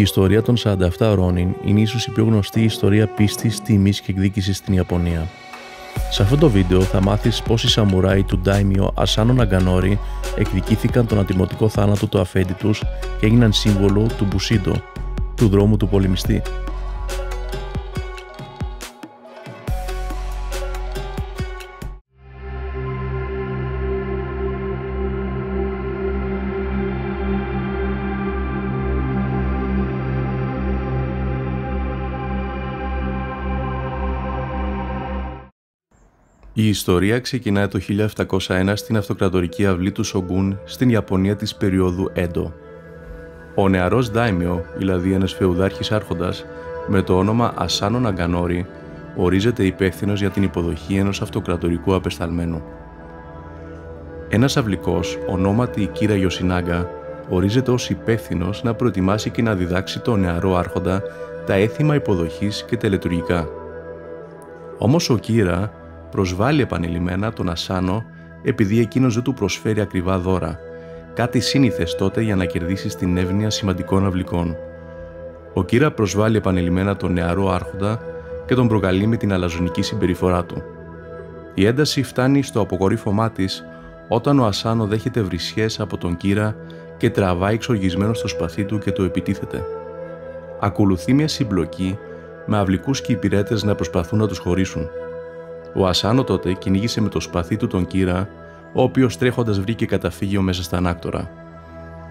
ιστορία των 47 Ρόνιν είναι ίσως η πιο γνωστή ιστορία πίστης, τιμής και εκδίκησης στην Ιαπωνία. Σε αυτό το βίντεο θα μάθεις πώς οι σαμουράι του Ντάιμιο Ασάνο Ναγκανόρι εκδικήθηκαν τον ατιμωτικό θάνατο του αφέντη τους και έγιναν σύμβολο του Μπουσίντο, του δρόμου του πολεμιστή. Η ιστορία ξεκινάει το 1701 στην αυτοκρατορική αυλή του Σογκούν στην Ιαπωνία της περίοδου Έντο. Ο νεαρός Ντάιμιο, δηλαδή ένας φεουδάρχης άρχοντας, με το όνομα Ασάνο Ναγκανόρι, ορίζεται υπεύθυνος για την υποδοχή ενός αυτοκρατορικού απεσταλμένου. Ένας αυλικός, ονόματι Κύρα Ιωσινάγκα, ορίζεται ως υπεύθυνος να προετοιμάσει και να διδάξει τον νεαρό άρχοντα τα έθιμα υποδοχής και τα λειτουργικά. Όμως ο Κύρα προσβάλλει επανειλημμένα τον Ασάνο επειδή εκείνος δεν του προσφέρει ακριβά δώρα, κάτι σύνηθες τότε για να κερδίσει στην εύνοια σημαντικών αυλικών. Ο Κύρα προσβάλλει επανειλημμένα τον νεαρό άρχοντα και τον προκαλεί με την αλαζονική συμπεριφορά του. Η ένταση φτάνει στο αποκορύφωμά της όταν ο Ασάνο δέχεται βρισιές από τον Κύρα και τραβάει εξοργισμένο στο σπαθί του και το επιτίθεται. Ακολουθεί μια συμπλοκή με αυλικούς και υπηρέτες να προσπαθούν να τους χωρίσουν. Ο Ασάνο τότε κυνήγησε με το σπαθί του τον Κύρα, ο οποίος τρέχοντας βρήκε καταφύγιο μέσα στα ανάκτορα.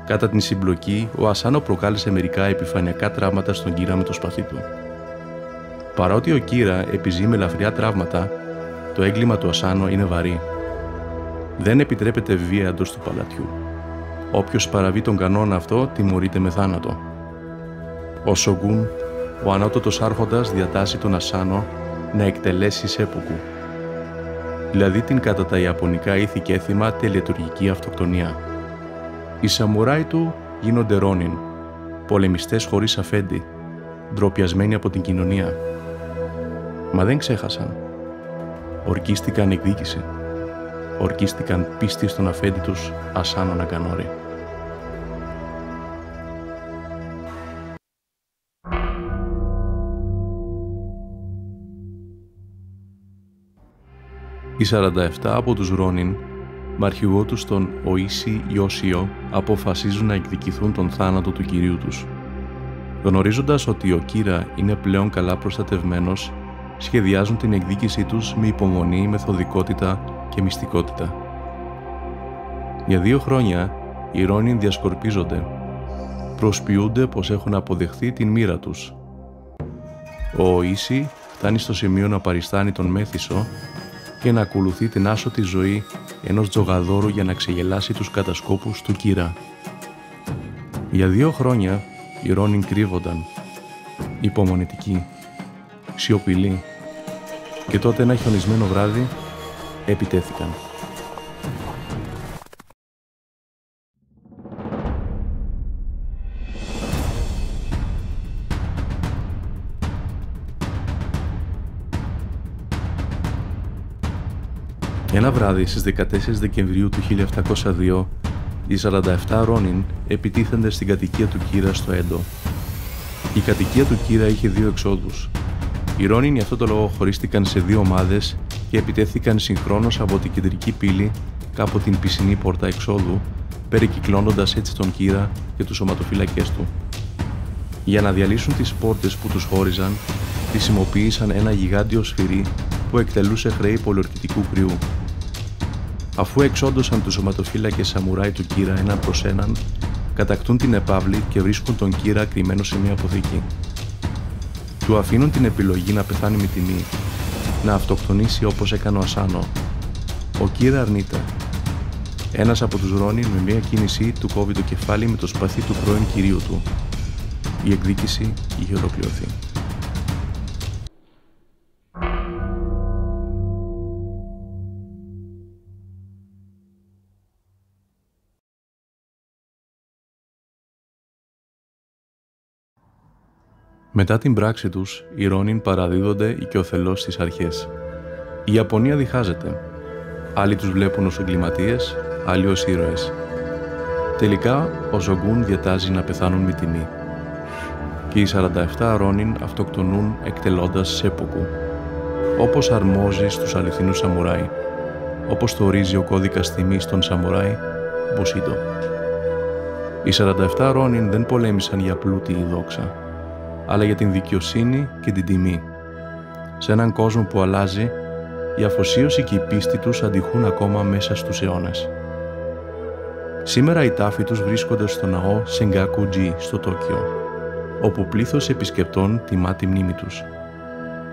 Κατά την συμπλοκή, ο Ασάνο προκάλεσε μερικά επιφανειακά τραύματα στον Κύρα με το σπαθί του. Παρότι ο Κύρα επιζεί με ελαφριά τραύματα, το έγκλημα του Ασάνο είναι βαρύ. Δεν επιτρέπεται βία εντός του παλατιού. Όποιος παραβεί τον κανόνα αυτό τιμωρείται με θάνατο. Ο Σογκούν, ο ανώτατος άρχοντας, διατάσσει τον Ασάνο να εκτελέσει σέπουκου, δηλαδή την κατά τα ιαπωνικά ήθη και έθιμα τελετουργική αυτοκτονία. Οι σαμουράι του γίνονται ρόνιν, πολεμιστές χωρίς αφέντη, ντροπιασμένοι από την κοινωνία. Μα δεν ξέχασαν. Ορκίστηκαν εκδίκηση. Ορκίστηκαν πίστη στον αφέντη τους Ασάνο Ναγκανόρι. Οι 47 από τους Ρόνιν, με αρχηγό τους τον Οίσι Ιώσιο, αποφασίζουν να εκδικηθούν τον θάνατο του κυρίου τους. Γνωρίζοντας ότι ο Κύρα είναι πλέον καλά προστατευμένος, σχεδιάζουν την εκδίκησή τους με υπομονή, μεθοδικότητα και μυστικότητα. Για 2 χρόνια, οι Ρόνιν διασκορπίζονται, προσποιούνται πως έχουν αποδεχθεί την μοίρα τους. Ο Οίσι φτάνει στο σημείο να παριστάνει τον Μέθησο και να ακολουθεί την άσωτη ζωή ενός τζογαδόρου για να ξεγελάσει τους κατασκόπους του Κύρα. Για 2 χρόνια οι Ρόνιν κρύβονταν, υπομονετικοί, σιωπηλοί, και τότε ένα χιονισμένο βράδυ επιτέθηκαν. Ένα βράδυ στις 14 Δεκεμβρίου του 1702, οι 47 Ρόνιν επιτίθενται στην κατοικία του Κύρα στο Έντο. Η κατοικία του Κύρα είχε 2 εξόδους. Οι Ρόνιν για αυτό το λόγο χωρίστηκαν σε 2 ομάδες και επιτέθηκαν συγχρόνως από την κεντρική πύλη κάπου την πισινή πόρτα εξόδου, περικυκλώνοντας έτσι τον Κύρα και τους σωματοφύλακες του. Για να διαλύσουν τις πόρτες που τους χώριζαν, χρησιμοποίησαν ένα γιγάντιο σφυρί που εκτελούσε χρέη πολιορκητικού κρυού. Αφού εξόντωσαν τους σωματοφύλακες σαμουράι του Κύρα έναν προς έναν, κατακτούν την επάβλη και βρίσκουν τον Κύρα κρυμμένο σε μια αποθήκη. Του αφήνουν την επιλογή να πεθάνει με τιμή, να αυτοκτονήσει όπως έκανε ο Ασάνο. Ο Κύρα αρνείται. Ένας από τους Ρόνιν με μια κίνηση του κόβει το κεφάλι με το σπαθί του πρώην κυρίου του. Η εκδίκηση είχε ολοκληρωθεί. Μετά την πράξη τους, οι Ρόνιν παραδίδονται οικειοθελώς στις αρχές. Η Ιαπωνία διχάζεται. Άλλοι τους βλέπουν ως εγκληματίες, άλλοι ως ήρωες. Τελικά, ο Σογκούν διατάζει να πεθάνουν με τιμή. και οι 47 Ρόνιν αυτοκτονούν εκτελώντας σέπουκου, όπως αρμόζει στους αληθινούς σαμουράι, όπως το ορίζει ο κώδικας τιμής των σαμουράι, Bushido. Οι 47 Ρόνιν δεν πολέμησαν για πλούτη ή δόξα, αλλά για την δικαιοσύνη και την τιμή. Σε έναν κόσμο που αλλάζει, η αφοσίωση και η πίστη τους αντιχούν ακόμα μέσα στους αιώνες. Σήμερα οι τάφοι τους βρίσκονται στο ναό Sengaku-ji στο Τόκιο, όπου πλήθος επισκεπτών τιμά τη μνήμη τους.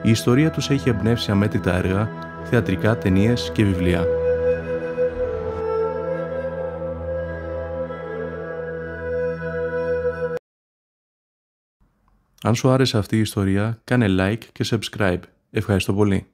Η ιστορία τους έχει εμπνεύσει αμέτρητα έργα, θεατρικά, ταινίες και βιβλία. Αν σου άρεσε αυτή η ιστορία, κάνε like και subscribe. Ευχαριστώ πολύ.